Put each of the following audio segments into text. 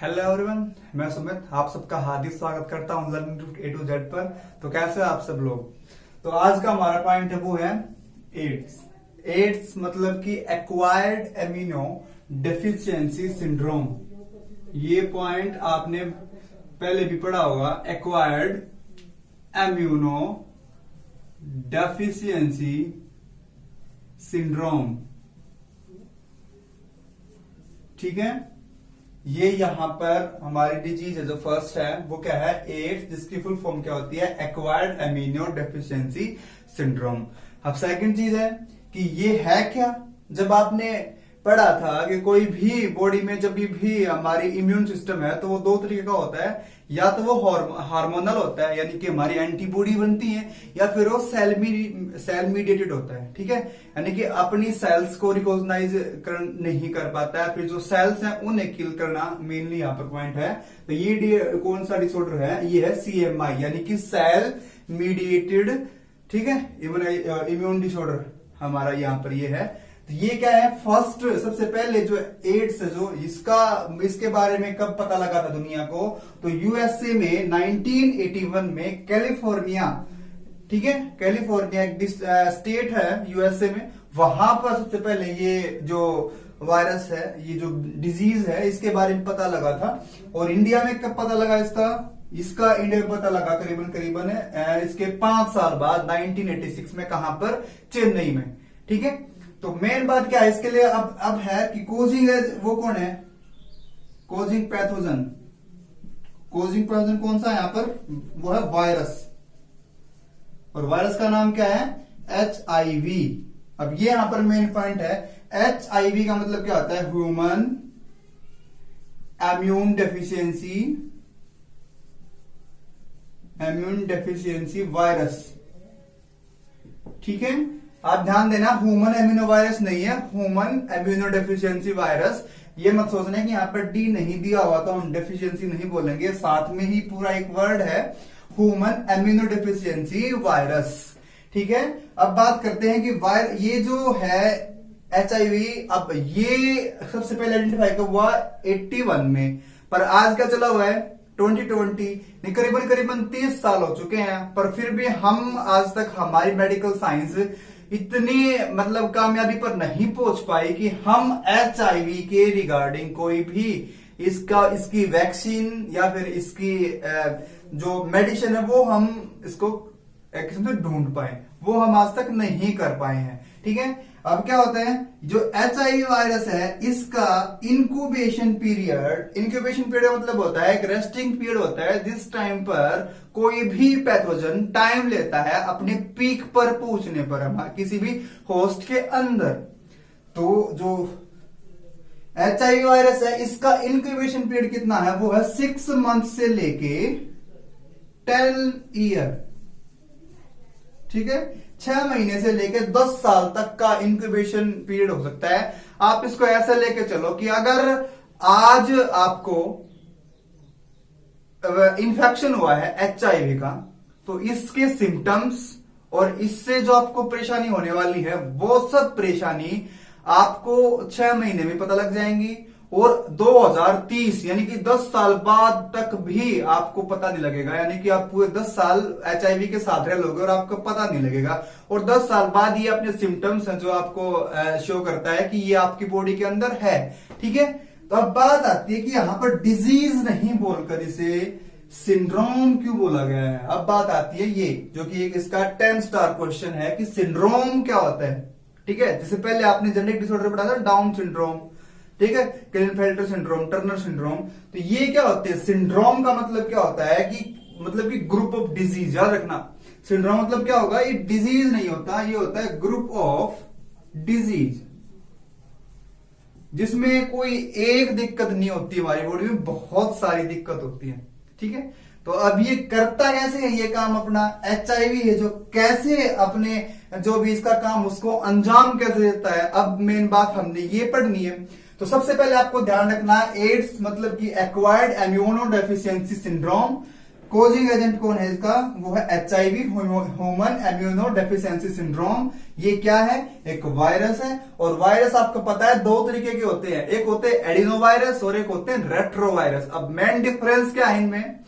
Hello everyone, मैं सुमित आप सबका हार्दिक स्वागत करता हूं लर्निंग ए टू जेड पर। तो कैसे हैं आप सब लोग। तो आज का हमारा पॉइंट है वो है एड्स मतलब कि एक्वायर्ड एमिनो डेफिशिएंसी सिंड्रोम। ये पॉइंट आपने पहले भी पढ़ा होगा, एक्वायर्ड एम्यूनो डेफिशिएंसी सिंड्रोम। ठीक है, ये यहां पर हमारी डिजीज है जो फर्स्ट है वो क्या है, एड्स, जिसकी फुल फॉर्म क्या होती है, एक्वायर्ड एमिनो डेफिशिएंसी सिंड्रोम। अब सेकंड चीज है कि ये है क्या। जब आपने पढ़ा था कि कोई भी बॉडी में जब भी हमारी इम्यून सिस्टम है तो वो दो तरीके का होता है, या तो वो हार्मोनल होता है यानी कि हमारी एंटीबॉडी बनती है, या फिर वो सेल मीडिएटेड होता है। ठीक है, यानी कि अपनी सेल्स को रिकॉग्नाइज नहीं कर पाता है, फिर जो सेल्स हैं उन्हें किल करना मेनली यहाँ पर पॉइंट है। तो ये कौन सा डिसऑर्डर है, ये है CMI यानी कि सेल मीडिएटेड, ठीक है, इम्यून डिसऑर्डर हमारा यहाँ पर ये है। तो ये क्या है, फर्स्ट सबसे पहले जो एड्स है जो इसके बारे में कब पता लगा था दुनिया को, तो USA में 1981 में कैलिफोर्निया, ठीक है, कैलिफोर्निया एक स्टेट है USA में, वहां पर सबसे पहले ये जो वायरस है, ये जो डिजीज है, इसके बारे में पता लगा था। और इंडिया में कब पता लगा इसका इंडिया में पता लगा करीबन इसके 5 साल बाद 1986 में, कहां पर, चेन्नई में। ठीक है, तो मेन बात क्या है इसके लिए अब है कि कोजिंग वो कौन है, कोजिंग पैथोजन कौन सा है यहां पर, वो है वायरस, और वायरस का नाम क्या है, HIV। अब ये यहां पर मेन पॉइंट है, HIV का मतलब क्या होता है, ह्यूमन इम्यून डेफिशिएंसी वायरस। ठीक है, आप ध्यान देना, ह्यूमन इम्यूनो वायरस नहीं है, ह्यूमन इम्यूनो डेफिशिएंसी वायरस। ये मत सोचना कि यहाँ पर डी नहीं दिया हुआ तो हम डेफिशिएंसी नहीं बोलेंगे, साथ में ही पूरा एक वर्ड है, ह्यूमन इम्यूनो डेफिशिएंसी वायरस। ठीक है, अब बात करते हैं कि ये जो है HIV, अब ये सबसे पहले आइडेंटिफाई हुआ 81 में, पर आज क्या चला हुआ है 2020, करीबन 30 साल हो चुके हैं, पर फिर भी हम आज तक हमारी मेडिकल साइंस इतनी मतलब कामयाबी पर नहीं पहुंच पाई कि हम HIV के रिगार्डिंग कोई भी इसकी वैक्सीन या फिर इसकी जो मेडिसिन है वो हम इसको एक किस्म से ढूंढ पाए, वो हम आज तक नहीं कर पाए हैं। ठीक है, अब क्या होता है, जो HIV वायरस है इसका इंक्यूबेशन पीरियड मतलब होता है एक रेस्टिंग पीरियड होता है, जिस टाइम पर कोई भी पैथोजन टाइम लेता है अपने पीक पर पहुंचने पर किसी भी होस्ट के अंदर। तो जो HIV वायरस है इसका इंक्यूबेशन पीरियड कितना है, वो है 6 मंथ से लेके 10 ईयर। ठीक है, 6 महीने से लेकर 10 साल तक का इंक्यूबेशन पीरियड हो सकता है। आप इसको ऐसा लेके चलो कि अगर आज आपको इन्फेक्शन हुआ है HIV का, तो इसके सिम्टम्स और इससे जो आपको परेशानी होने वाली है वो सब परेशानी आपको 6 महीने में पता लग जाएंगी, और 2030 यानी कि 10 साल बाद तक भी आपको पता नहीं लगेगा, यानी कि आप पूरे 10 साल HIV के साथ रह लोगे और आपको पता नहीं लगेगा, और 10 साल बाद ये अपने सिम्टम्स हैं जो आपको शो करता है कि ये आपकी बॉडी के अंदर है। ठीक है, तो अब बात आती है कि यहां पर डिजीज नहीं बोलकर इसे सिंड्रोम क्यों बोला गया है। अब बात आती है ये जो कि इसका 10 स्टार क्वेश्चन है कि सिंड्रोम क्या होता है। ठीक है, जैसे पहले आपने जेनेटिक डिसऑर्डर पढ़ा था, डाउन सिंड्रोम, ठीक है, क्लेनफेल्टर सिंड्रोम, टर्नर सिंड्रोम। तो ये क्या होते हैं, सिंड्रोम का मतलब क्या होता है कि ग्रुप ऑफ डिजीज। याद रखना, सिंड्रोम मतलब क्या होगा, ये डिजीज नहीं होता, ये होता है ग्रुप ऑफ डिजीज, जिसमें कोई एक दिक्कत नहीं होती, हमारी बॉडी में बहुत सारी दिक्कत होती है। ठीक है, तो अब ये करता कैसे है ये काम अपना, HIV है जो कैसे अपने जो भी इसका काम उसको अंजाम कैसे देता है, अब मेन बात हमने ये पढ़नी है। तो सबसे पहले आपको ध्यान रखना, एड्स मतलब कि acquired immuno deficiency syndrome, causing agent कौन है इसका, वो है HIV, human immuno deficiency syndrome. ये क्या है, एक वायरस है। और वायरस आपको पता है दो तरीके के होते हैं, एक होते हैं एडिनो वायरस और एक होते हैं रेट्रो वायरस। अब मेन डिफरेंस क्या है इनमें,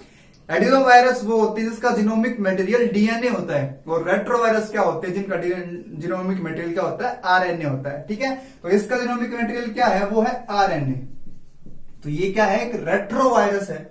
एडिनो वायरस वो होती है जिसका जीनोमिक मटेरियल DNA होता है, और रेट्रो वायरस क्या होते हैं जिनका जीनोमिक मटेरियल क्या होता है, RNA होता है। ठीक है, तो इसका जीनोमिक मटेरियल क्या है, वो है RNA। तो ये क्या है, एक रेट्रो वायरस है।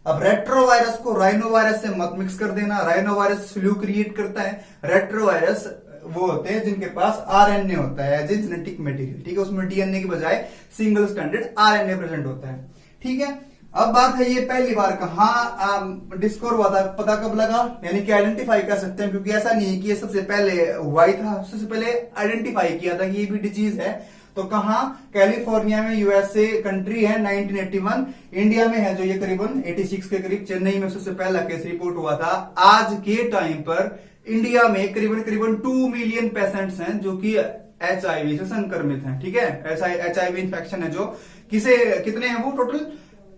अब रेट्रो वायरस को राइनो वायरस से मत मिक्स कर देना, राइनो वायरस फ्लू क्रिएट करता है, रेट्रो वायरस वो होते हैं जिनके पास RNA होता है एज ए जेनेटिक मटेरियल। ठीक है, उसमें DNA की बजाय सिंगल स्टैंडर्ड RNA प्रेजेंट होता है। ठीक है, अब बात है ये पहली बार कहाँ डिस्कवर हुआ था, पता कब लगा, यानी कि आइडेंटिफाई कर सकते हैं, क्योंकि ऐसा नहीं है कि ये सबसे पहले हुआ ही था, सबसे पहले आइडेंटिफाई किया था कि ये भी डिजीज है। तो कहाँ, कैलिफोर्निया में, USA कंट्री है, 1981। इंडिया में है जो ये करीबन 86 के करीब, चेन्नई में सबसे पहला केस रिपोर्ट हुआ था। आज के टाइम पर इंडिया में करीबन 2 मिलियन पेशेंट्स हैं जो कि HIV से संक्रमित हैं। ठीक है, HIV इन्फेक्शन है जो कितने हैं, वो टोटल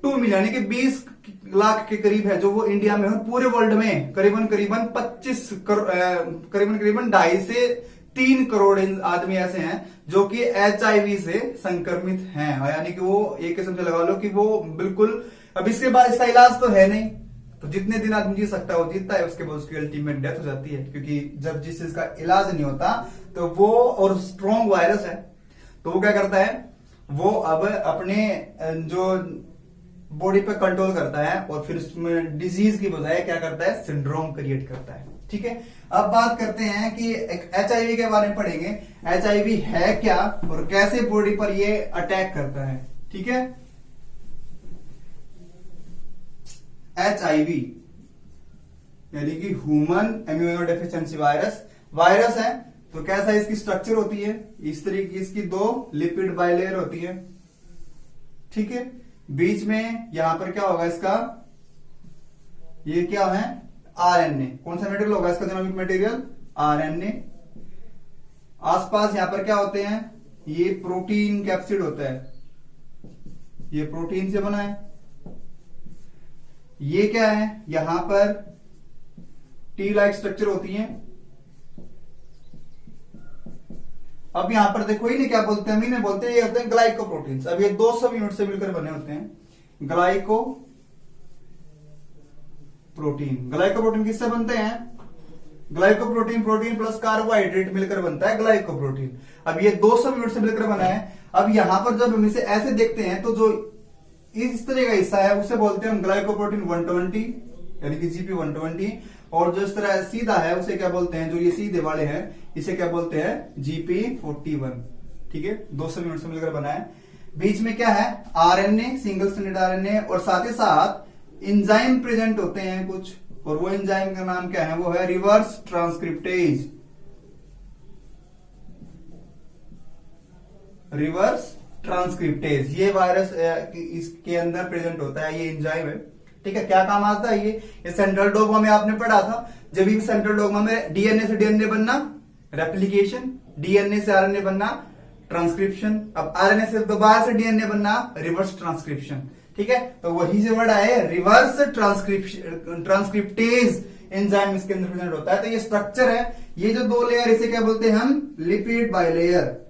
2 मिलियन यानी कि 20 लाख के करीब है जो वो इंडिया में, और पूरे वर्ल्ड में करीबन 2.5 से 3 करोड़ आदमी ऐसे हैं जो कि HIV से संक्रमित हैं, यानी कि वो एक किस्म से लगा लो कि वो बिल्कुल, अब इसके बाद इसका इलाज तो है नहीं, तो जितने दिन आदमी जी सकता है वो जीतता है, उसके बाद उसकी अल्टीमेट डेथ हो जाती है, क्योंकि जब जिस चीज का इलाज नहीं होता तो वो, और स्ट्रॉन्ग वायरस है तो वो क्या करता है, वो अब अपने जो बॉडी पे कंट्रोल करता है और फिर उसमें डिजीज की बजाय क्या करता है, सिंड्रोम क्रिएट करता है। ठीक है, अब बात करते हैं कि एक HIV के बारे में पढ़ेंगे, HIV है क्या और कैसे बॉडी पर ये अटैक करता है। ठीक है, HIV यानी कि ह्यूमन इम्यूनो डेफिशिएंसी वायरस है। तो कैसा इसकी स्ट्रक्चर होती है, इस तरीके की इसकी 2 लिपिड बाइलेयर होती है। ठीक है, बीच में यहां पर क्या होगा इसका, ये क्या है, RNA। कौन सा मटेरियल होगा इसका, जेनेटिक मटेरियल RNA। आसपास यहां पर क्या होते हैं, ये प्रोटीन कैप्सिड होता है, ये प्रोटीन से बना है। ये क्या है, यहां पर T लाइक स्ट्रक्चर होती है। अब यहां पर देखो ही नहीं क्या बोलते हैं, अमीन बोलते हैं, ये होते हैं ग्लाइकोप्रोटीन्स। अब ये 200 यूनिट से मिलकर बने होते हैं ग्लाइकोप्रोटीन। ग्लाइकोप्रोटीन किससे बनते हैं, ग्लाइकोप्रोटीन प्रोटीन प्लस कार्बोहाइड्रेट मिलकर बनता है ग्लाइकोप्रोटीन। अब ये 200 यूनिट से मिलकर बना है। अब यहां पर जब हम इसे ऐसे देखते हैं तो जो इस तरह का हिस्सा है उसे बोलते हैं हम ग्लाइकोप्रोटीन 120 यानी कि GP 120, और जो इस तरह सीधा है उसे क्या बोलते हैं, जो ये सीधे वाले हैं इसे क्या बोलते हैं, GP 41। ठीक है, 200 यूनिट से मिलकर बना है। बीच में क्या है, RNA, सिंगल स्टैंडर्ड RNA, और साथ ही साथ एंजाइम प्रेजेंट होते हैं कुछ, और वो एंजाइम का नाम क्या है, वो है रिवर्स ट्रांसक्रिप्टेज। रिवर्स ट्रांसक्रिप्टेज ये वायरस इसके अंदर प्रेजेंट होता है, ये एंजाइम है। ठीक है, क्या काम आता है ये सेंट्रल डोग्मा में आपने पढ़ा था, जब भी सेंट्रल डोग्मा में DNA से DNA बनना रेप्लिकेशन, DNA से RNA बनना ट्रांसक्रिप्शन, अब RNA से दोबारा से DNA बनना रिवर्स ट्रांसक्रिप्शन। ठीक है, तो वही से वर्ड आए रिवर्स ट्रांसक्रिप्टेज एंजाइम इसके अंदर प्रेजेंट होता है। तो ये स्ट्रक्चर है, ये जो 2 लेयर इसे क्या बोलते हैं हम, लिपिड बाइलेयर।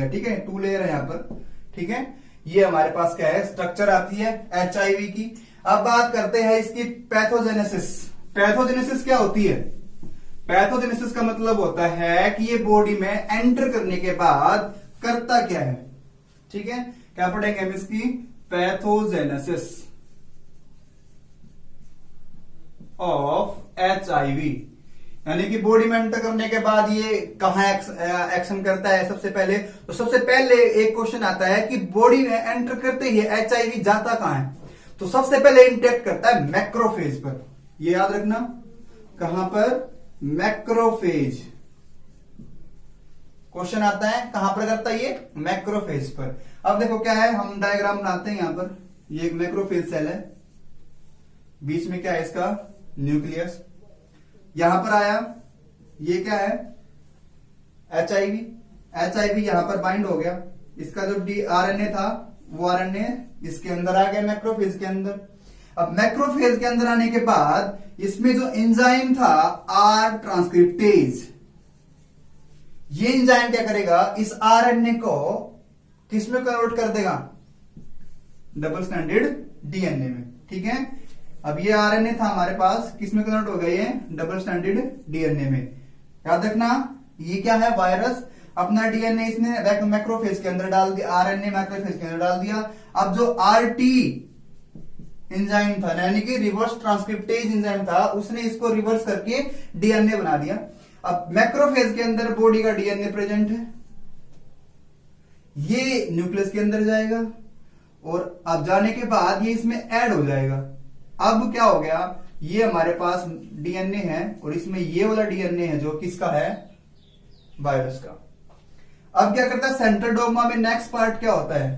ठीक है, 2 लेयर है यहां पर। ठीक है, ये हमारे पास क्या है, स्ट्रक्चर आती है HIV की। अब बात करते हैं इसकी पैथोजेनेसिस। पैथोजेनेसिस क्या होती है, पैथोजेनेसिस का मतलब होता है कि ये बॉडी में एंटर करने के बाद करता क्या है। ठीक है, क्या पढ़ेंगे हम इसकी, पैथोजेनेसिस ऑफ HIV, यानी कि बॉडी में एंटर करने के बाद ये कहां एक्शन करता है। सबसे पहले एक क्वेश्चन आता है कि बॉडी में एंटर करते ही HIV जाता कहां है, तो सबसे पहले इंटरेक्ट करता है मैक्रोफेज पर। ये याद रखना, कहां पर, मैक्रोफेज। क्वेश्चन आता है कहां पर करता है ये, मैक्रोफेज पर। अब देखो क्या है, हम डायग्राम बनाते हैं। यहां पर ये एक मैक्रोफेज सेल है, बीच में क्या है इसका, न्यूक्लियस। यहां पर आया, ये क्या है, HIV यहां पर बाइंड हो गया, इसका जो RNA था वो आरएनए इसके अंदर आ गया मैक्रोफेज के अंदर। अब मैक्रोफेज के अंदर आने के बाद इसमें जो एंजाइम था आर ट्रांसक्रिप्टेज, ये एंजाइम क्या करेगा, इस आरएनए को किसमें कन्वर्ट कर देगा, डबल स्टैंडर्ड डीएनए में। ठीक है, अब ये आरएनए था हमारे पास, किसमें कन्वर्ट हो गया, ये डबल स्टैंडर्ड डीएनए में। याद रखना ये क्या है, वायरस अपना डीएनए इसने मैक्रोफेज के अंदर डाल दिया, आरएनए मैक्रोफेज के अंदर डाल दिया। अब जो आरटी एंजाइम था यानी कि रिवर्स ट्रांसक्रिप्टेज एंजाइम था, उसने इसको रिवर्स करके डीएनए बना दिया। अब मैक्रोफेज के अंदर बॉडी का डीएनए प्रेजेंट है, ये न्यूक्लियस के अंदर जाएगा और अब जाने के बाद ये इसमें ऐड हो जाएगा। अब क्या हो गया, ये हमारे पास डीएनए है और इसमें ये वाला डीएनए है जो किसका है, वायरस का। अब क्या करता है सेंट्रल डोग्मा में, नेक्स्ट पार्ट क्या होता है,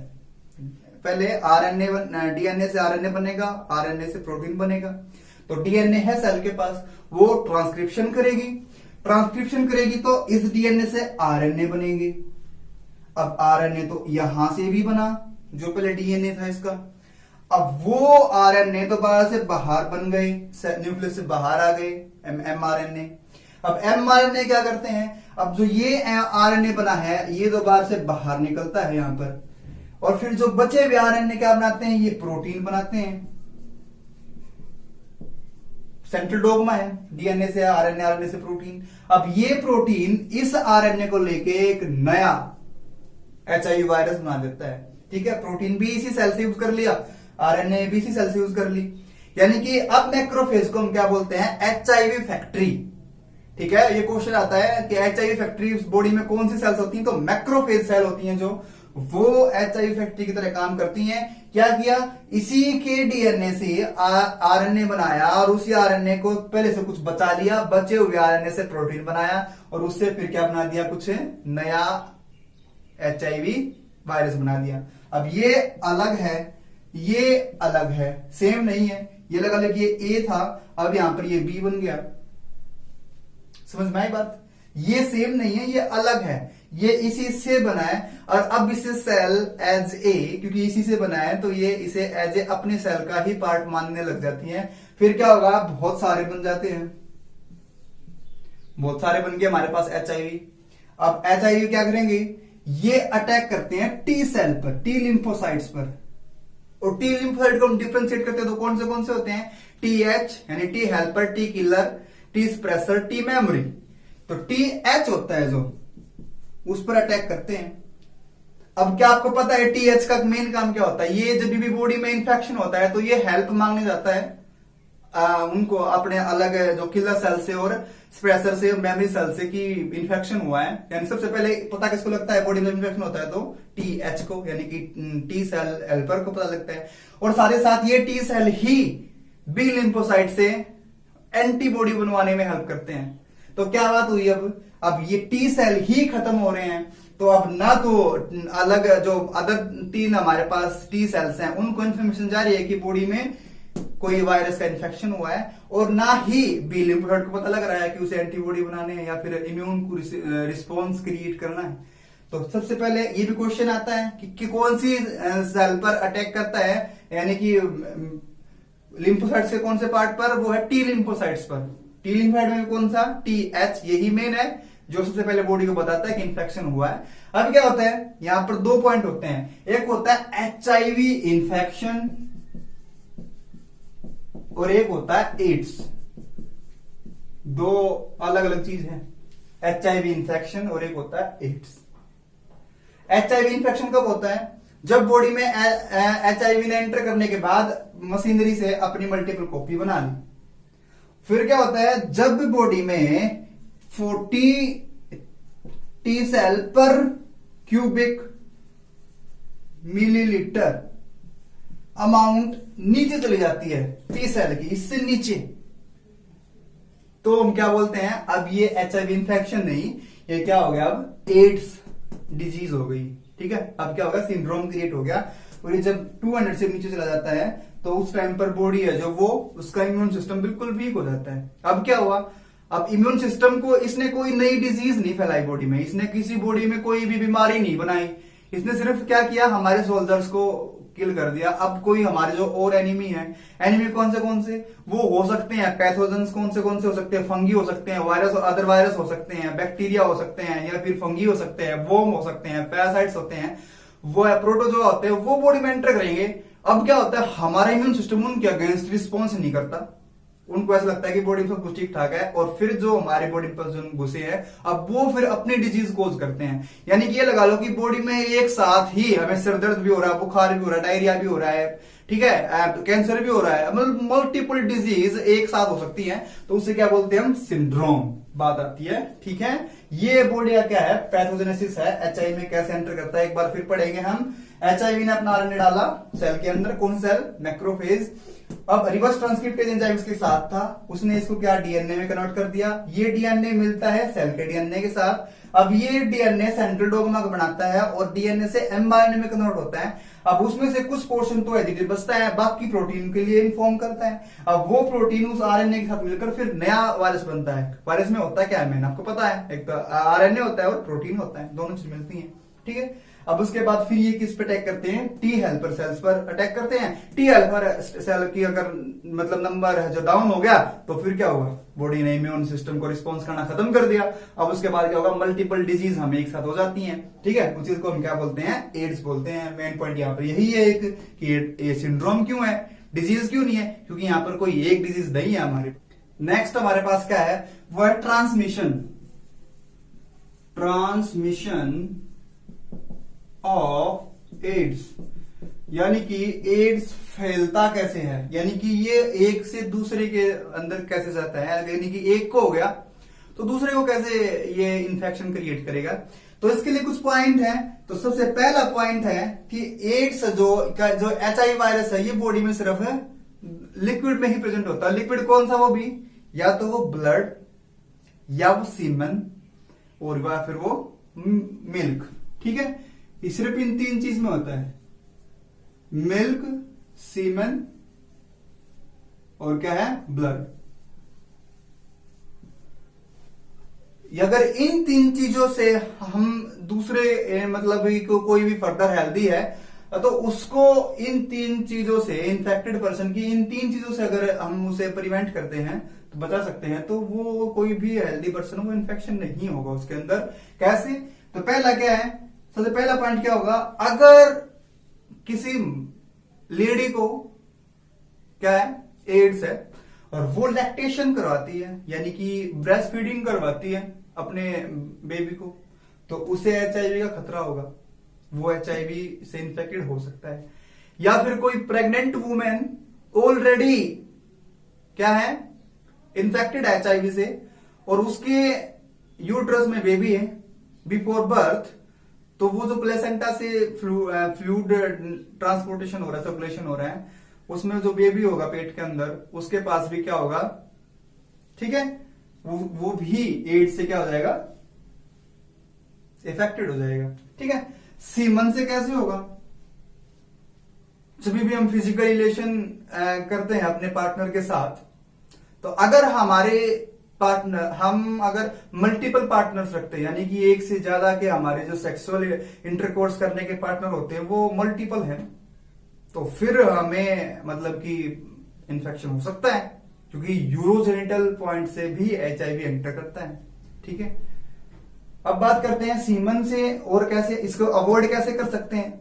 पहले आरएनए डीएनए से आरएनए बनेगा, आरएनए से प्रोटीन बनेगा। तो डीएनए है सेल के पास, वो ट्रांसक्रिप्शन करेगी, ट्रांसक्रिप्शन करेगी तो इस डीएनए से आरएनए बनेंगे। अब आरएनए तो यहां से भी बना जो पहले डीएनए था इसका। अब वो आरएनए तो बाहर से बाहर बन गए, न्यूक्लियस से बाहर आ गए एमआरएनए। अब एमआरएनए क्या करते हैं, अब जो ये आरएनए बना है ये तो बाहर से बाहर निकलता है यहां पर, और फिर जो बचे हुए आरएनए क्या बनाते हैं, ये प्रोटीन बनाते हैं। सेंट्रल डोग्मा है, डीएनए से आरएनए, आरएनए से प्रोटीन। अब ये प्रोटीन इस आरएनए को लेके एक नया एचआईवी वायरस बना देता है। ठीक है, प्रोटीन भी इसी सेल से यूज कर लिया, आरएनए भी इसी सेल से यूज कर ली, यानी कि अब मैक्रोफेज को हम क्या बोलते हैं, एचआईवी फैक्ट्री। ठीक है, ये क्वेश्चन आता है कि एचआईवी फैक्ट्री बॉडी में कौन सी सेल्स होती हैं, तो मैक्रोफेज सेल होती हैं जो वो एचआईवी फैक्ट्री की तरह काम करती हैं। क्या किया, इसी के डीएनए से आरएनए बनाया और उसी आरएनए को पहले से कुछ बचा लिया, बचे हुए आरएनए से प्रोटीन बनाया और उससे फिर क्या बना दिया, कुछ नया एचआईवी वायरस बना दिया। अब ये अलग है, ये अलग है, सेम नहीं है, ये लगा ले कि ये ए था, अब यहां पर ये बी बन गया। समझ में आई बात, ये सेम नहीं है, ये अलग है, ये इसी से बना है और अब इसे सेल एज ए, क्योंकि इसी से बना है तो ये इसे एज ए अपने सेल का ही पार्ट मानने लग जाती हैं। फिर क्या होगा, बहुत सारे बन जाते हैं, बहुत सारे बन गए हमारे पास एचआईवी। अब एचआईवी क्या करेंगे, ये अटैक करते हैं टी सेल पर, टी लिम्फोसाइट्स पर, और टी लिम्फोसाइट को हम डिफरेंशिएट करते हैं तो कौन से होते हैं, टी एच यानी T helper, T killer, T suppressor, T memory. तो टी एच होता है जो उस पर अटैक करते हैं। अब क्या आपको पता है टी एच का मेन काम क्या होता है, ये जब भी बॉडी में इंफेक्शन होता है तो ये हेल्प मांगने जाता है उनको अपने अलग जो किलर सेल से और स्प्रेसर से, मेमोरी सेल से कि इंफेक्शन हुआ है। यानी सबसे पहले पता किसको लगता है, बॉडी में इंफेक्शन होता है तो टी एच को यानी कि टी सेल हेल्पर को पता लगता है। और साथ ही साथ ये टी सेल ही बी लिम्फोसाइट से एंटीबॉडी बनवाने में हेल्प करते हैं। तो क्या बात हुई, अब ये टी सेल ही खत्म हो रहे हैं तो अब ना तो अलग जो अदर तीन हमारे पास टी सेल्स हैं उनको इन्फॉर्मेशन जा रही है कि बॉडी में कोई वायरस का इन्फेक्शन हुआ है, और ना ही बी लिम्फोसाइट को पता लग रहा है कि उसे एंटीबॉडी बनाने हैं या फिर इम्यून को रिस्पॉन्स क्रिएट करना है। तो सबसे पहले ये भी क्वेश्चन आता है कि कौन सी सेल पर अटैक करता है, यानी कि लिम्फोसाइट्स के कौन से पार्ट पर, वो है टी लिम्फोसाइट्स पर। टी लिम्फोसाइट में कौन सा, टी एच, यही मेन है जो सबसे पहले बॉडी को बताता है कि इंफेक्शन हुआ है। अब क्या होता है, यहां पर दो पॉइंट होते हैं, एक होता है एचआईवी इंफेक्शन और एक होता है एड्स। दो अलग अलग चीज है, एचआईवी इंफेक्शन और एक होता है एड्स। एचआईवी इंफेक्शन कब होता है, जब बॉडी में एचआईवी ने एंटर करने के बाद मशीनरी से अपनी मल्टीपल कॉपी बना ली। फिर क्या होता है, जब बॉडी में 40 टी सेल पर क्यूबिक मिलीलीटर अमाउंट नीचे चली जाती है टी सेल की, इससे नीचे, तो हम क्या बोलते हैं, अब ये एचआईवी इंफेक्शन नहीं, ये क्या हो गया, अब एड्स डिजीज हो गई। ठीक है, अब क्या होगा, सिंड्रोम क्रिएट हो गया। और ये जब 200 से नीचे चला जाता है तो उस टाइम पर बॉडी है जो वो उसका इम्यून सिस्टम बिल्कुल वीक हो जाता है। अब क्या हुआ, अब इम्यून सिस्टम को इसने कोई नई डिजीज नहीं फैलाई बॉडी में, इसने किसी बॉडी में कोई भी बीमारी नहीं बनाई, इसने सिर्फ क्या किया, हमारे सोल्जर्स को किल कर दिया। अब कोई हमारे जो और एनिमी है, एनिमी कौन से वो हो सकते हैं पैथोजेंस, कौन से हो सकते हैं, फंगी हो सकते हैं, वायरस, अदर वायरस हो सकते हैं, बैक्टीरिया हो सकते हैं, या फिर फंगी हो सकते हैं, वोम हो सकते हैं, पैरासाइट्स होते हैं, वो प्रोटोजोआ होते हैं, वो बॉडी में एंटर करेंगे। अब क्या होता है, हमारा इम्यून सिस्टम उनके अगेंस्ट रिस्पॉन्स नहीं करता, उनको ऐसा लगता है कि बॉडी में सब कुछ ठीक ठाक है, और फिर जो हमारे बॉडी पर जो घुसे हैं अब वो फिर अपनी डिजीज कोज करते हैं। यानी कि ये लगा लो कि बॉडी में एक साथ ही हमें सिर दर्द भी हो रहा है, बुखार भी हो रहा है, डायरिया भी हो रहा है, ठीक है, कैंसर भी हो रहा है, मतलब मल्टीपल डिजीज एक साथ हो सकती है, तो उसे क्या बोलते हैं हम, सिंड्रोम बात आती है। ठीक है, ये बॉडी का क्या है, पैथोजेनेसिस है। एचआईवी में कैसे एंटर करता है एक बार फिर पढ़ेंगे हम। एचआईवी ने अपना आरएनए डाला सेल के अंदर, कौन सेल, मैक्रोफेज। अब रिवर्स ट्रांसक्रिप्टेज एंजाइम इसके साथ था, उसने इसको क्या डीएनए में कन्वर्ट कर दिया। ये डीएनए मिलता है सेल के डीएनए के साथ। अब ये डीएनए सेंट्रल डोग्मा को बनाता है और डीएनए से एमआरएनए में कन्वर्ट होता है। अब उसमें से कुछ पोर्शन तो एडिटिव बचता है, बाकी प्रोटीन के लिए इन्फॉर्म करता है। अब वो प्रोटीन उस आरएनए के साथ मिलकर फिर नया वायरस बनता है। वायरस में होता है क्या है, मैंने आपको पता है, एक तो आरएनए होता है और प्रोटीन होता है, दोनों चीज मिलती है। ठीक है, अब उसके बाद फिर ये किस पे अटैक करते हैं, टी हेल्पर सेल्स पर अटैक करते हैं। टी हेल्पर सेल की अगर मतलब नंबर है जो डाउन हो गया तो फिर क्या होगा, बॉडी ने इम्यून सिस्टम को रिस्पॉन्स करना खत्म कर दिया। अब उसके बाद क्या होगा, मल्टीपल डिजीज हमें एक साथ हो जाती हैं। ठीक है, उस चीज को हम क्या बोलते हैं, एड्स बोलते हैं। मेन पॉइंट यहाँ पर यही है एक कि ये सिंड्रोम क्यों है, डिजीज क्यों नहीं है, क्योंकि यहाँ पर कोई एक डिजीज नहीं है हमारे। नेक्स्ट हमारे पास क्या है, वो है ट्रांसमिशन ऑफ एड्स। यानी कि एड्स फैलता कैसे है, यानी कि ये एक से दूसरे के अंदर कैसे जाता है, यानी कि एक को हो गया तो दूसरे को कैसे ये इन्फेक्शन क्रिएट करेगा। तो इसके लिए कुछ पॉइंट है। तो सबसे पहला पॉइंट है कि एड्स जो एचआईवी वायरस है ये बॉडी में सिर्फ लिक्विड में ही प्रेजेंट होता है। लिक्विड कौन सा, वो भी या तो वो ब्लड या वो सीमन और या फिर वो मिल्क। ठीक है, ये सिर्फ इन तीन चीज में होता है, मिल्क, सीमन और क्या है, ब्लड। अगर इन तीन चीजों से हम दूसरे मतलब कोई भी फर्दर हेल्दी है तो उसको इन तीन चीजों से, इन्फेक्टेड पर्सन की इन तीन चीजों से अगर हम उसे प्रिवेंट करते हैं तो बचा सकते हैं, तो वो कोई भी हेल्दी पर्सन वो इन्फेक्शन नहीं होगा उसके अंदर। कैसे, तो पहला क्या है, सबसे पहला पॉइंट क्या होगा, अगर किसी लेडी को क्या है, एड्स है और वो लैक्टेशन करवाती है यानी कि ब्रेस्ट फीडिंग करवाती है अपने बेबी को, तो उसे एचआईवी का खतरा होगा, वो एचआईवी से इन्फेक्टेड हो सकता है। या फिर कोई प्रेग्नेंट वुमेन ऑलरेडी क्या है, इन्फेक्टेड एचआईवी से और उसके यूट्रस में बेबी है बिफोर बर्थ, तो वो जो प्लेसेंटा से फ्लूइड ट्रांसपोर्टेशन हो रहा है, सर्कुलेशन हो रहा है, उसमें जो बेबी होगा पेट के अंदर उसके पास भी क्या होगा, ठीक है, वो भी एड्स से क्या हो जाएगा, इफेक्टेड हो जाएगा। ठीक है, सीमन से कैसे होगा, जब भी हम फिजिकल रिलेशन करते हैं अपने पार्टनर के साथ, तो अगर हमारे पार्टनर, हम अगर मल्टीपल पार्टनर्स रखते हैं यानी कि एक से ज्यादा के हमारे जो सेक्सुअल इंटरकोर्स करने के पार्टनर होते हैं वो मल्टीपल हैं, तो फिर हमें मतलब कि इन्फेक्शन हो सकता है, क्योंकि यूरोजेनिटल पॉइंट से भी एचआईवी एंटर करता है। ठीक है, अब बात करते हैं सीमन से और कैसे इसको अवॉइड कैसे कर सकते हैं।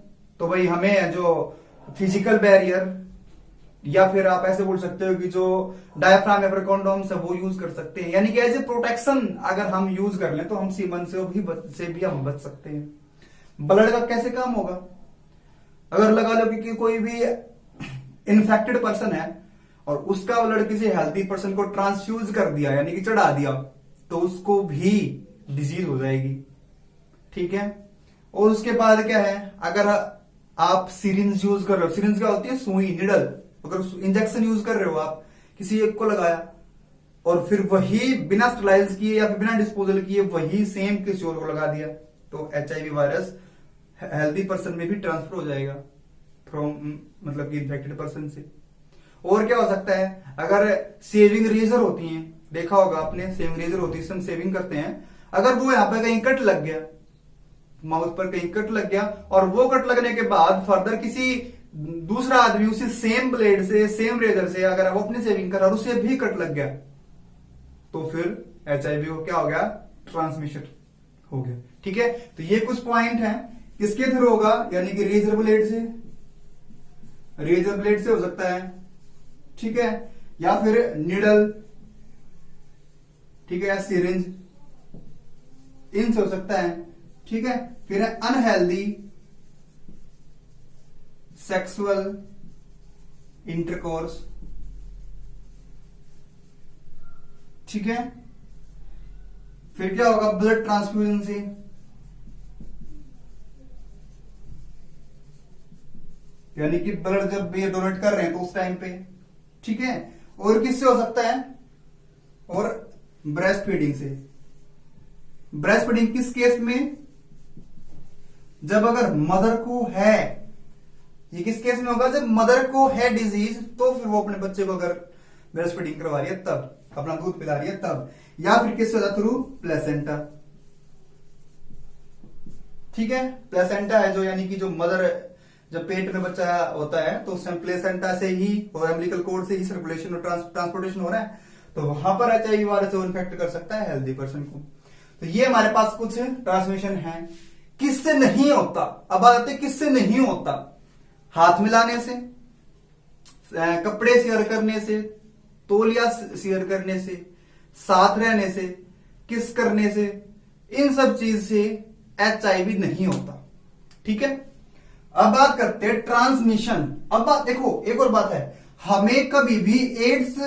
तो भाई हमें जो फिजिकल बैरियर या फिर आप ऐसे बोल सकते हो कि जो डायफ्राम या फिर कॉन्डोम्स है वो यूज कर सकते हैं, यानी कि एज ए प्रोटेक्शन अगर हम यूज कर लें तो हम सीमन से भी हम बच सकते हैं। ब्लड का कैसे काम होगा, अगर लगा लो कि कोई भी इन्फेक्टेड पर्सन है और उसका ब्लड किसी हेल्दी पर्सन को ट्रांसफ्यूज कर दिया यानी कि चढ़ा दिया, तो उसको भी डिजीज हो जाएगी। ठीक है, और उसके बाद क्या है, अगर आप सिरिंज यूज कर रहे हो, सिरिंज क्या होती है, सुई, निडल, अगर इंजेक्शन यूज कर रहे हो आप किसी एक को लगाया और फिर वही बिना स्टरलाइज किए या फिर बिना डिस्पोजल किए वही सेम किसी और को लगा दिया, तो एचआईवी वायरस हेल्दी पर्सन में भी ट्रांसफर हो जाएगा फ्रॉम मतलब कि इन्फेक्टेड पर्सन से। और क्या हो सकता है, अगर सेविंग रेजर होती हैं, देखा होगा आपने, सेविंग रेजर होती है, हम सेविंग करते हैं, अगर वो यहां पर कहीं कट लग गया, माउथ पर कहीं कट लग गया और वो कट लगने के बाद फर्दर किसी दूसरा आदमी उसी सेम ब्लेड से, सेम रेजर से अगर वो अपनी सेविंग कर और उसे भी कट लग गया तो फिर HIV को क्या हो गया, ट्रांसमिशन हो गया। ठीक है, तो ये कुछ पॉइंट हैं किसके थ्रू होगा, यानी कि रेजर ब्लेड से, रेजर ब्लेड से हो सकता है, ठीक है, या फिर निडल, ठीक है, या सिरिंज, इनसे हो सकता है। ठीक है, फिर है अनहेल्दी सेक्सुअल इंटरकोर्स, ठीक है, फिर क्या होगा, ब्लड ट्रांसफ्यूजन से, यानी कि ब्लड जब ये डोनेट कर रहे हैं तो उस टाइम पे, ठीक है, और किससे हो सकता है, और ब्रेस्ट फीडिंग से। ब्रेस्ट फीडिंग किस केस में, जब अगर मदर को है, ये किस केस में होगा, जब मदर को है डिजीज तो फिर वो अपने बच्चे को अगर ब्रेस्ट फीडिंग करवा रही है तब, अपना दूध पिला रही है तब, या फिर किससे होता, थ्रू प्लेसेंटा। ठीक है, प्लेसेंटा है जो, यानी कि जो मदर जब पेट में बच्चा होता है तो उस टाइम प्लेसेंटा से ही और एम्बिलिकल कॉर्ड से ही सर्कुलेशन और ट्रांसपोर्टेशन हो रहा है, तो वहां पर HIV वायरस से इन्फेक्ट कर सकता है हेल्दी पर्सन को। तो ये हमारे पास कुछ ट्रांसमिशन है। किससे नहीं होता, अब बात आती है किससे नहीं होता, हाथ मिलाने से, कपड़े शेयर करने से, तौलिया शेयर करने से, साथ रहने से, किस करने से, इन सब चीज से HIV नहीं होता। ठीक है, अब बात करते हैं ट्रांसमिशन। अब बात देखो, एक और बात है, हमें कभी भी एड्स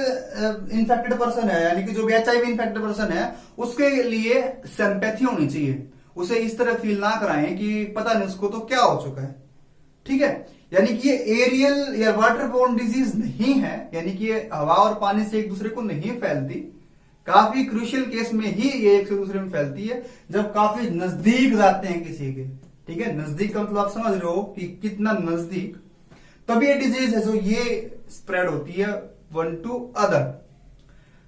इन्फेक्टेड पर्सन है, यानी कि जो भी HIV इन्फेक्टेड पर्सन है, उसके लिए सिंपैथी होनी चाहिए, उसे इस तरह फील ना कराएं कि पता नहीं उसको तो क्या हो चुका है। ठीक है, यानी कि ये एरियल या वाटरबोर्न डिजीज नहीं है, यानी कि ये हवा और पानी से एक दूसरे को नहीं फैलती, काफी क्रूशियल केस में ही ये एक से दूसरे में फैलती है, जब काफी नजदीक जाते हैं किसी के। ठीक है, नजदीक का मतलब आप समझ रहे हो कि कितना नजदीक, तब ये डिजीज है जो ये स्प्रेड होती है वन टू अदर।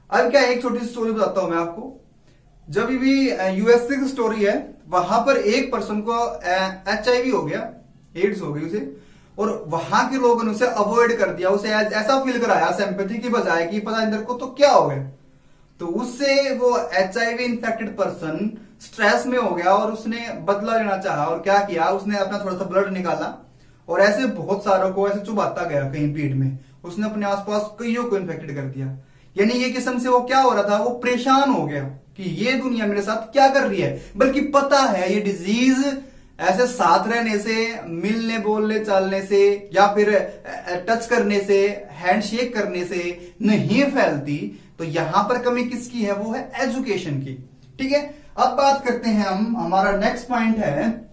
अब क्या, एक छोटी सी स्टोरी बताता हूं मैं आपको। जब भी USA की स्टोरी है, वहां पर एक पर्सन को HIV हो गया, एड्स हो गई उसे, और वहां के लोगों ने उसे अवॉइड कर दिया, उसे ऐसा फील कराया सिंपैथी की बजाय कि पता अंदर को तो क्या हो गया। तो उससे वो HIV इन्फेक्टेड पर्सन स्ट्रेस में हो गया और उसने बदला लेना चाहा, और क्या किया, उसने अपना थोड़ा सा ब्लड निकाला और ऐसे बहुत सारों को ऐसे चुबाता गया कहीं पीठ में, उसने अपने आसपास कईयों को इन्फेक्टेड कर दिया। यानी ये किस्म से वो क्या हो रहा था, वो परेशान हो गया कि ये दुनिया मेरे साथ क्या कर रही है, बल्कि पता है ये डिजीज ऐसे साथ रहने से, मिलने बोलने चालने से, या फिर टच करने से, हैंडशेक करने से नहीं फैलती। तो यहां पर कमी किसकी है, वो है एजुकेशन की। ठीक है, अब बात करते हैं हम, हमारा नेक्स्ट पॉइंट है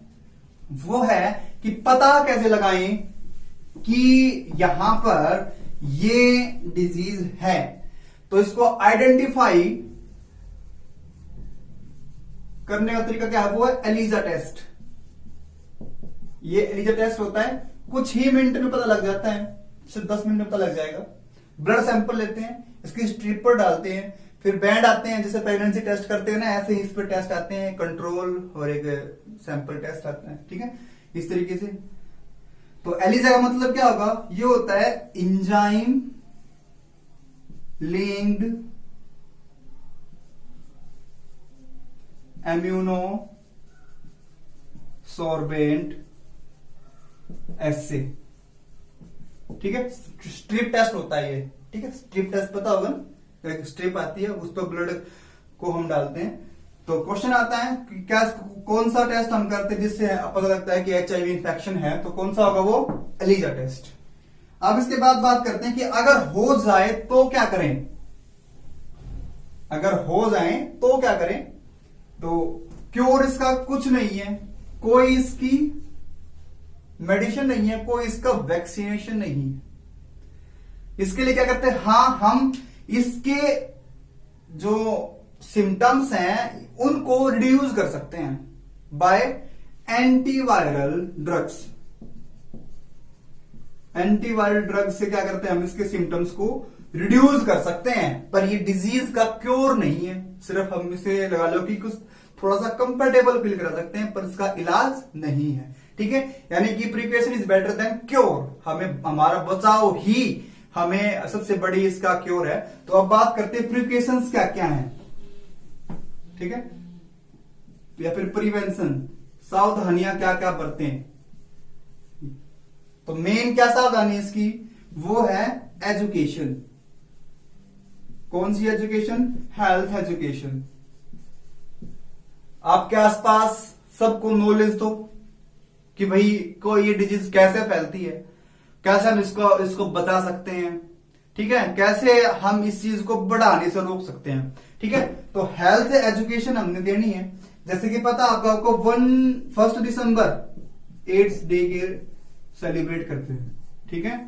वो है कि पता कैसे लगाएं कि यहां पर ये डिजीज है। तो इसको आइडेंटिफाई करने का तरीका क्या है, वो है एलिजा टेस्ट। ये एलिजा टेस्ट होता है, कुछ ही मिनट में पता लग जाता है, सिर्फ 10 मिनट में पता लग जाएगा। ब्लड सैंपल लेते हैं, इसकी स्ट्रिप पर डालते हैं, फिर बैंड आते हैं, जैसे प्रेगनेंसी टेस्ट करते हैं ना, ऐसे ही इस पर टेस्ट आते हैं, कंट्रोल और एक सैंपल टेस्ट आता है। ठीक है, इस तरीके से। तो एलिजा का मतलब क्या होगा, ये होता है एंजाइम लिंक्ड इम्यूनो सोर्बेंट एसे। ठीक है, स्ट्रिप टेस्ट होता है ये। ठीक है, स्ट्रिप टेस्ट पता होगा ना, एक स्ट्रिप आती है, उस पर ब्लड को हम डालते हैं। तो क्वेश्चन आता है कि क्या, कौन सा टेस्ट हम करते हैं जिससे पता लगता है कि HIV इन्फेक्शन है, तो कौन सा होगा, वो एलिजा टेस्ट। अब इसके बाद बात करते हैं कि अगर हो जाए तो क्या करें। अगर हो जाए तो क्या करें, तो क्योर इसका कुछ नहीं है, कोई इसकी मेडिसिन नहीं है, कोई इसका वैक्सीनेशन नहीं है। इसके लिए क्या करते हैं, हाँ, हम इसके जो सिम्टम्स हैं उनको रिड्यूस कर सकते हैं by antiviral drugs. Antiviral drug से क्या करते हैं, हम इसके सिम्टम्स को रिड्यूस कर सकते हैं, पर ये डिजीज का क्योर नहीं है। सिर्फ हम इसे लगा लो कि कुछ थोड़ा सा कंफर्टेबल फील करा सकते हैं, पर इसका इलाज नहीं है। ठीक है, यानी कि precaution is better than cure, हमें हमारा बचाव ही हमें सबसे बड़ी इसका क्योर है। तो अब बात करते हैं प्रिकॉशंस क्या क्या है। ठीक है, या फिर प्रिवेंशन, सावधानियां क्या क्या बरतें हैं। तो मेन क्या सावधानी इसकी, वो है एजुकेशन। कौन सी एजुकेशन? Health education. आपके आसपास सबको नॉलेज दो कि भाई कोई ये डिजीज कैसे फैलती है, कैसे हम इसको बचा सकते हैं। ठीक है, कैसे हम इस चीज को बढ़ाने से रोक सकते हैं। ठीक है, तो हेल्थ एजुकेशन हमने देनी है। जैसे कि पता आपको 1 दिसंबर एड्स डे के सेलिब्रेट करते हैं। ठीक है,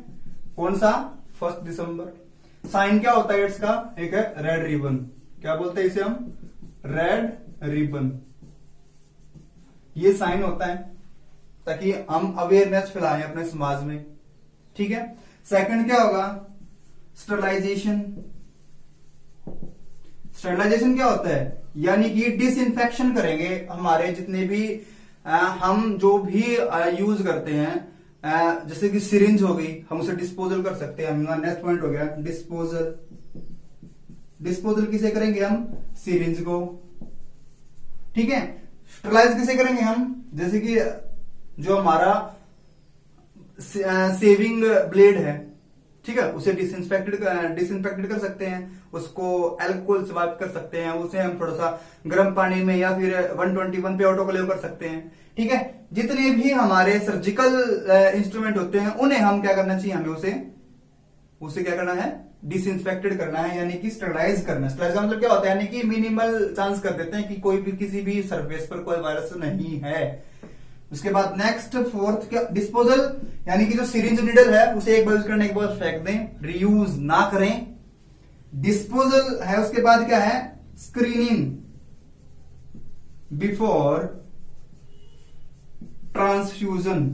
कौन सा? 1 दिसंबर। साइन क्या होता है एड्स का? एक है रेड रिबन। क्या बोलते हैं इसे हम? Red ribbon. ये साइन होता है ताकि हम अवेयरनेस फैलाएं अपने समाज में। ठीक है, सेकंड क्या होगा? स्टरलाइजेशन। स्टरलाइजेशन क्या होता है? यानी कि डिसइंफेक्शन करेंगे हमारे जितने भी हम जो भी यूज करते हैं, जैसे कि सिरिंज हो गई, हम उसे डिस्पोजल कर सकते हैं। नेक्स्ट पॉइंट हो गया डिस्पोजल। डिस्पोजल किसे करेंगे हम? सिरिंज को। ठीक है, स्टरलाइज किसे करेंगे हम? जैसे कि जो हमारा सेविंग ब्लेड है, ठीक है, उसे डिसइंफेक्टेड कर सकते हैं, उसको अल्कोहल से वाइप कर सकते हैं, उसे हम थोड़ा सा गर्म पानी में या फिर 121 पे ऑटोक्लेव कर सकते हैं। ठीक है, जितने भी हमारे सर्जिकल इंस्ट्रूमेंट होते हैं उन्हें हम क्या करना चाहिए? हमें उसे क्या करना है? डिसइंफेक्टेड करना है, यानी कि स्टरलाइज करना है। स्टरलाइज का मतलब क्या होता है? यानी कि मिनिमल चांस कर देते हैं कि कोई भी किसी भी सरफेस पर कोई वायरस नहीं है। उसके बाद नेक्स्ट फोर्थ क्या? डिस्पोजल, यानी कि जो सिरिंज नीडल है उसे एक बार यूज करने के बाद फेंक दें, रीयूज ना करें। डिस्पोजल है। उसके बाद क्या है? Screening before transfusion.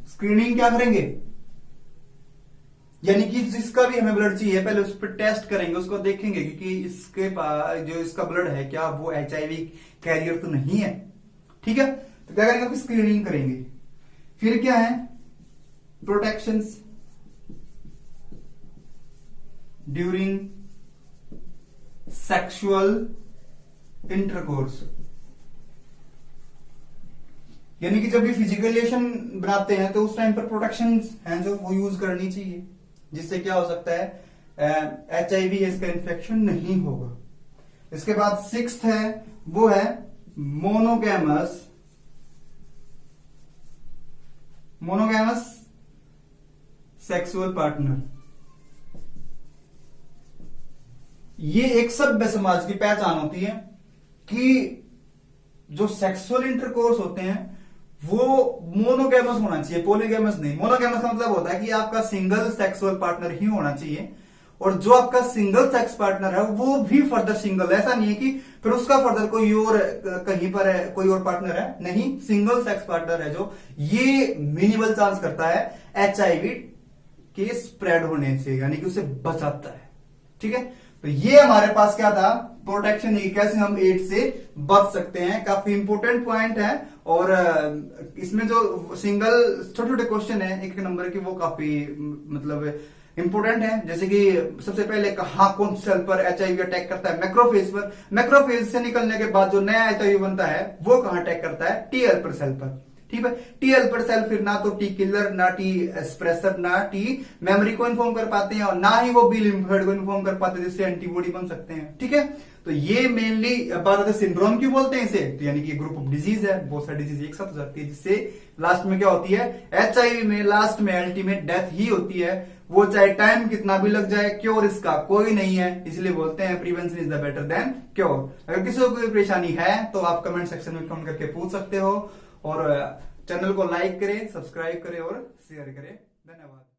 स्क्रीनिंग क्या करेंगे? यानी कि जिसका भी हमें ब्लड चाहिए पहले उस पर टेस्ट करेंगे, उसको देखेंगे कि इसके पास जो इसका ब्लड है क्या वो HIV कैरियर तो नहीं है। ठीक है, तो क्या करेंगे? स्क्रीनिंग करेंगे। फिर क्या है? प्रोटेक्शंस ड्यूरिंग सेक्सुअल इंटरकोर्स, यानी कि जब भी फिजिकल रिलेशन बनाते हैं तो उस टाइम पर प्रोटेक्शंस हैं जो वो यूज करनी चाहिए, जिससे क्या हो सकता है? HIV इसका इन्फेक्शन नहीं होगा। इसके बाद 6th है, वो है मोनोगैमस सेक्सुअल पार्टनर। ये एक सभ्य समाज की पहचान होती है कि जो सेक्सुअल इंटरकोर्स होते हैं वो मोनोगैमस होना चाहिए, पॉलीगैमस नहीं। मोनोगैमस का मतलब होता है कि आपका सिंगल सेक्सुअल पार्टनर ही होना चाहिए, और जो आपका सिंगल सेक्स पार्टनर है वो भी फर्दर सिंगल। ऐसा नहीं है कि फिर उसका फर्दर कोई और कहीं पर है, कोई और पार्टनर है, नहीं, सिंगल सेक्स पार्टनर है जो, ये मिनिमल चांस करता है HIV के स्प्रेड होने से, यानी कि उसे बचाता है। ठीक है, तो ये हमारे पास क्या था? प्रोटेक्शन, कैसे हम एड्स से बच सकते हैं। काफी इंपोर्टेंट पॉइंट है, और इसमें जो सिंगल छोटे छोटे क्वेश्चन है एक नंबर के, वो काफी मतलब इंपोर्टेंट है। जैसे कि सबसे पहले कहा कौन सेल पर HIV अटैक करता है? मैक्रोफेज पर। मैक्रोफेज से निकलने के बाद जो नया HIV बनता है वो कहां अटैक करता है? T हेल्पर सेल पर। ठीक है, T हेल्पर सेल फिर ना तो T किलर, ना T एक्सप्रेसर, ना T मेमोरी को इन्फॉर्म कर पाते हैं, और ना ही वो बी लिम्फोसाइट को इन्फॉर्म कर पाते हैं जिससे एंटीबॉडी बन सकते हैं। ठीक है, तो ये मेनली बात सिंड्रोम क्यों बोलते हैं इसे? तो यानी कि ग्रुप ऑफ डिजीज है, बहुत सारी डिजीज एक साथ हो जाती है, जिससे लास्ट में क्या होती है? HIV में लास्ट में अल्टीमेट डेथ ही होती है। वो चाहे टाइम कितना भी लग जाए, क्योर इसका कोई नहीं है, इसलिए बोलते हैं prevention is the better than cure. अगर किसी को कोई परेशानी है तो आप कमेंट सेक्शन में कमेंट करके पूछ सकते हो, और चैनल को लाइक करें, सब्सक्राइब करें और शेयर करें। धन्यवाद।